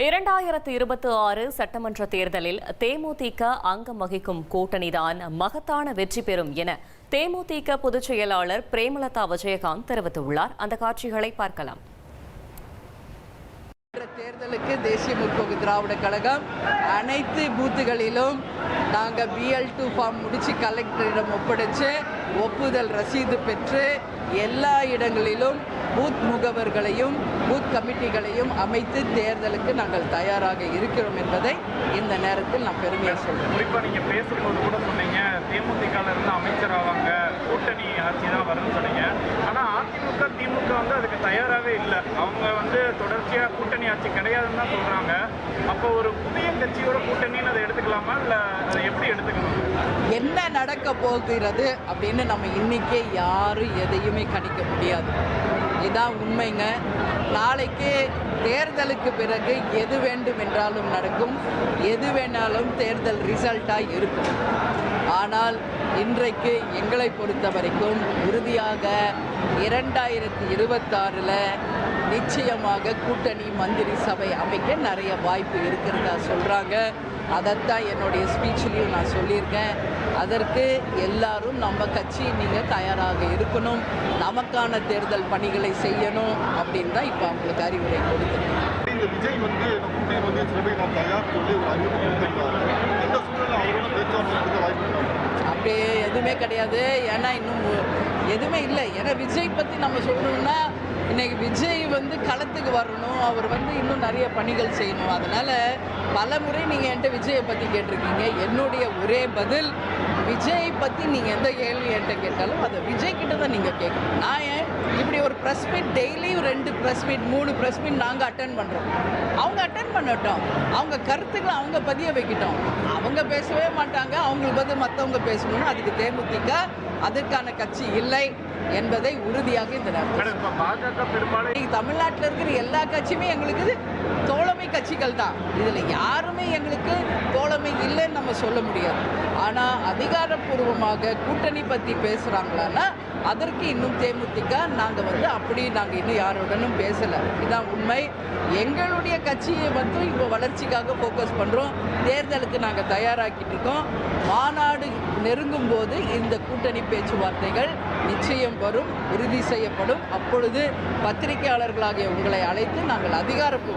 2026 சட்டமன்ற தேர்தலில் தேமுதிக அங்கம் வகிக்கும் கூட்டணிதான் மகத்தான வெற்றி பெறும் என தேமுதிக பொதுச் செயலாளர் பிரேமலதா விஜயகாந்த் தெரிவித்துள்ளார். அந்த காட்சிகளை பார்க்கலாம். தேர்தலுக்கு தேசிய முற்போக்கு திராவிட கழகம் அனைத்து பூத்துகளிலும் நாங்கள் BL2 ஃபார்ம் முடித்து கலெக்டரிடம் ஒப்படைச்சு ஒப்புதல் ரசீது பெற்று எல்லா இடங்களிலும் பூத் முகவர்களையும் பூத் கமிட்டிகளையும் அமைத்து தேர்தலுக்கு நாங்கள் தயாராக இருக்கிறோம் என்பதை இந்த நேரத்தில் நான் பெருமையாக சொல்கிறேன். குறிப்பாக நீங்கள் பேசும்போது கூட சொன்னீங்க தேமுதிகவில் இருந்து அமைச்சராவாங்க, கூட்டணி ஆட்சி தான் வரும்னு சொன்னீங்க. ஆனால் அதிமுக திமுக அதுக்கு தயாராகவே இல்லை. அவங்க தொடர்ச்சியாக கூட்டணி ஆட்சி கிடையாதுன்னு தான் சொல்கிறாங்க. அப்போ ஒரு புதிய கட்சியோட கூட்டணின்னு அதை எடுத்துக்கலாமா, இல்லை அதை எப்படி எடுத்துக்கணும்? என்ன நடக்க போகிறது அப்படின்னு நம்ம இன்னைக்கே யாரும் எதையுமே கணிக்க முடியாது. இதுதான் உண்மைங்க. நாளைக்கு தேர்தலுக்கு பிறகு எது வேண்டும் என்றாலும் நடக்கும், எது வேணாலும் தேர்தல் ரிசல்ட்டாக இருக்கும். ஆனால் இன்றைக்கு எங்களை பொறுத்த வரைக்கும் உறுதியாக 2026 நிச்சயமாக கூட்டணி மந்திரி சபை அமைக்க நிறைய வாய்ப்பு இருக்கிறதா சொல்கிறாங்க. அதைத்தான் என்னுடைய ஸ்பீச்சிலையும் நான் சொல்லியிருக்கேன். அதற்கு எல்லாரும் நம்ம கட்சி நீங்கள் தயாராக இருக்கணும், நமக்கான தேர்தல் பணிகளை செய்யணும் அப்படின்னு தான் இப்போ அவங்களுக்கு அறிவுரை கொடுத்துருக்கேன். இந்த விஜய் அப்படியே எதுவுமே கிடையாது. ஏன்னா இன்னும் எதுவுமே இல்லை. ஏன்னா விஜய் பற்றி நம்ம சொல்லணும்னா இன்றைக்கி விஜய் களத்துக்கு வரணும், அவர் இன்னும் நிறைய பணிகள் செய்யணும். அதனால் பல முறை நீங்கள் என்கிட்ட விஜயை பற்றி கேட்டிருக்கீங்க. என்னுடைய ஒரே பதில், விஜய் பற்றி நீங்கள் எந்த கேள்வி என்கிட்ட கேட்டாலும் அதை விஜய் கிட்ட தான் நீங்கள் கேட்கணும். நான் இப்படி ஒரு ப்ரெஸ் மீட் டெய்லியும் 2 ப்ரெஸ் மீட் 3 ப்ரெஸ் மீட் நாங்கள் அட்டன் பண்ணுறோம். அவங்க அட்டன் பண்ணட்டும், அவங்க கருத்துக்களை அவங்க பதிய வைக்கட்டும். அவங்க பேசவே மாட்டாங்க, அவங்களுக்கு மற்றவங்க பேசணும்னு அதுக்கு தேமுதிக அதற்கான கட்சி இல்லை என்பதை உறுதியாக இந்த தமிழ்நாட்டில் இருக்கிற எல்லா கட்சியுமே எங்களுக்கு தோழமை கட்சிகள் தான். இதில் யாருமே எங்களுக்கு தோழமை இல்லைன்னு நம்ம சொல்ல முடியாது. ஆனால் அதிகாரப்பூர்வமாக கூட்டணி பற்றி பேசுகிறாங்களான்னா அதற்கு இன்னும் தேமுதிக நாங்கள் இன்னும் யாருடனும் பேசலை. இதுதான் உண்மை. எங்களுடைய கட்சியை இப்போ வளர்ச்சிக்காக ஃபோக்கஸ் பண்ணுறோம். தேர்தலுக்கு நாங்கள் தயாராக்கிட்டு இருக்கோம். மாநாடு நெருங்கும் போது இந்த கூட்டணி பேச்சுவார்த்தைகள் நிச்சயம் வரும், உறுதி செய்யப்படும். அப்பொழுது பத்திரிகையாளர்களாகிய உங்களை அழைத்து நாங்கள் அதிகாரப்பூர்வ